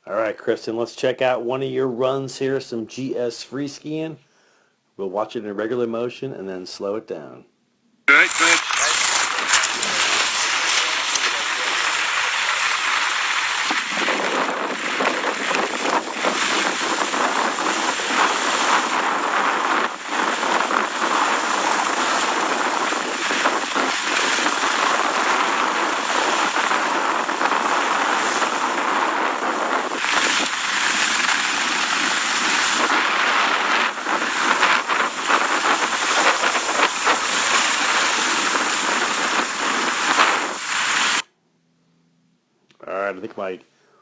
All right, Kristen, let's check out one of your runs here, some GS free skiing. We'll watch it in regular motion and then slow it down. Right, right. All right, I think my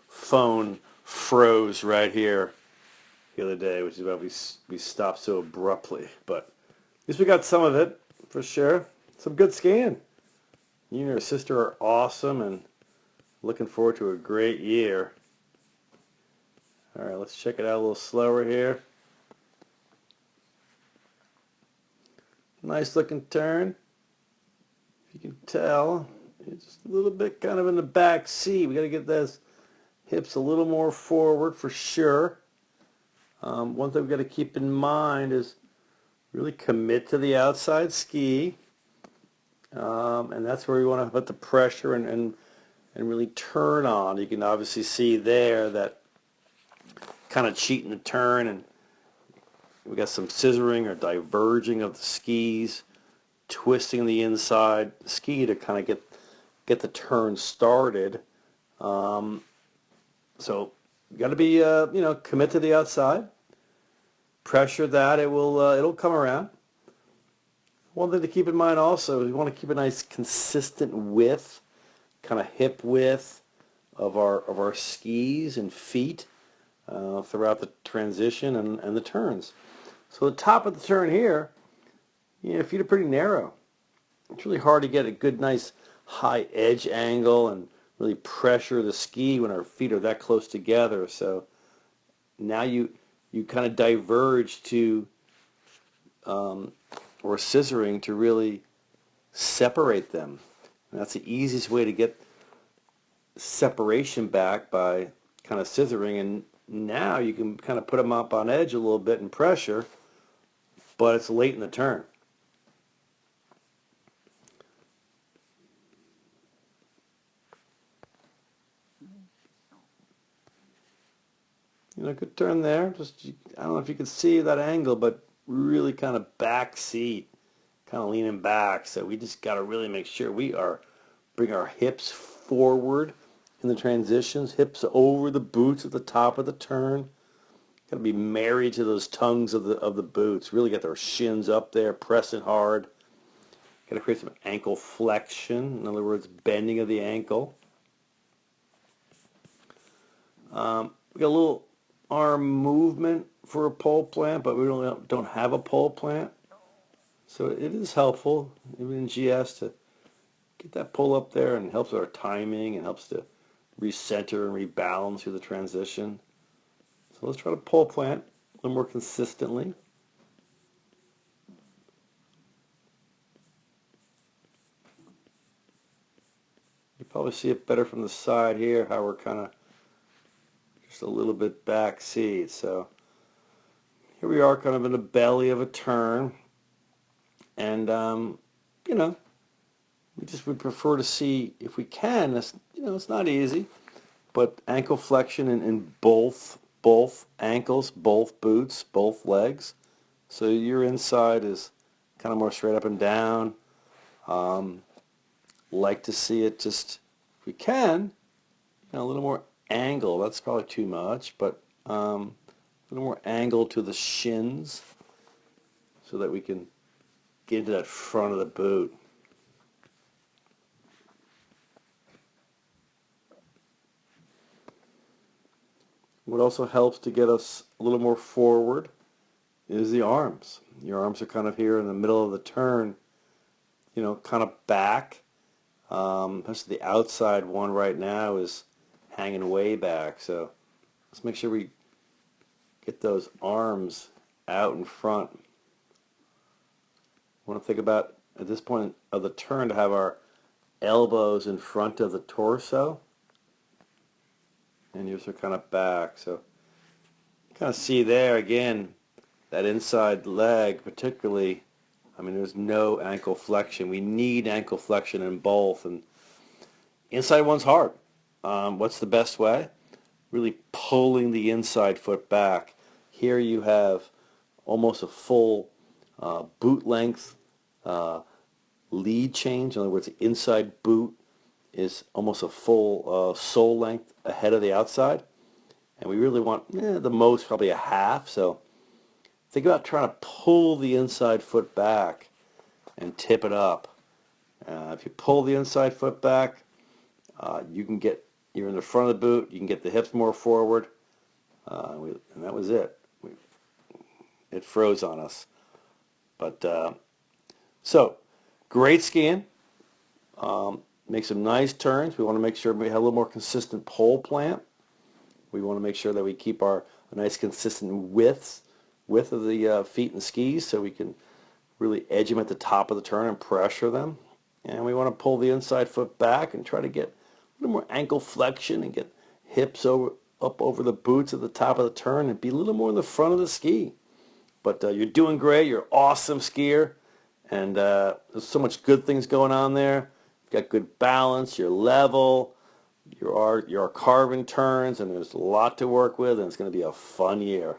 phone froze right here the other day, which is why we stopped so abruptly. But at least we got some of it, for sure. Some good skiing. You and your sister are awesome, and looking forward to a great year. All right, let's check it out a little slower here. Nice looking turn. If you can tell, it's just a little bit kind of in the back seat. We got to get those hips a little more forward for sure. One thing we've got to keep in mind is really commit to the outside ski. And that's where we want to put the pressure and really turn on. You can obviously see there that kind of cheating the turn, and we got some scissoring or diverging of the skis, twisting the inside ski to kind of get the turn started. So you got to be commit to the outside, pressure that it'll come around. One thing to keep in mind also is we want to keep a nice consistent width, kind of hip width of our skis and feet throughout the transition and the turns. So the top of the turn here, feet are pretty narrow. It's really hard to get a good, nice high edge angle and really pressure the ski when our feet are that close together. So now you kind of diverge to or scissoring to really separate them. And that's the easiest way to get separation back, by kind of scissoring. And now you can kind of put them up on edge a little bit and pressure, but it's late in the turn. Good turn there. Just, I don't know if you can see that angle, but really kind of back seat, kind of leaning back. So we just got to really make sure we bring our hips forward in the transitions, hips over the boots at the top of the turn. Got to be married to those tongues of the boots. Really get their shins up there, pressing hard. Got to create some ankle flexion. In other words, bending of the ankle. We got a little arm movement for a pole plant, but we don't have a pole plant. So it is helpful, even in GS, to get that pull up there, and helps with our timing and helps to recenter and rebalance through the transition. So let's try to pole plant a little more consistently. You probably see it better from the side here, how we're kind of just a little bit back seat. So here we are, kind of in the belly of a turn, and we just would prefer to see, if we can, it's not easy, but ankle flexion in both ankles, both boots, both legs. So your inside is kind of more straight up and down. Like to see it just, if we can, a little more angle. That's probably too much, but a little more angle to the shins so that we can get into that front of the boot. What also helps to get us a little more forward is the arms. Your arms are kind of here in the middle of the turn, kind of back. Especially the outside one right now is hanging way back. So let's make sure we get those arms out in front. We want to think about, at this point of the turn, to have our elbows in front of the torso. and yours are kind of back. So kind of see there again, that inside leg particularly, I mean, there's no ankle flexion. We need ankle flexion in both, and inside one's hard. What's the best way? Really pulling the inside foot back. Here you have almost a full boot length lead change. In other words, the inside boot is almost a full sole length ahead of the outside. And we really want the most probably a half. So think about trying to pull the inside foot back and tip it up. If you pull the inside foot back, you're in the front of the boot, you can get the hips more forward, and that was it. It froze on us. But so, great skiing. Make some nice turns. We want to make sure we have a little more consistent pole plant. We want to make sure that we keep a nice consistent width of the feet and skis so we can really edge them at the top of the turn and pressure them. And we want to pull the inside foot back and try to get a little more ankle flexion and get hips up over the boots at the top of the turn and be a little more in the front of the ski. But you're doing great. You're an awesome skier. And there's so much good things going on there. You've got good balance. You're level. You're carving turns. And there's a lot to work with. And it's going to be a fun year.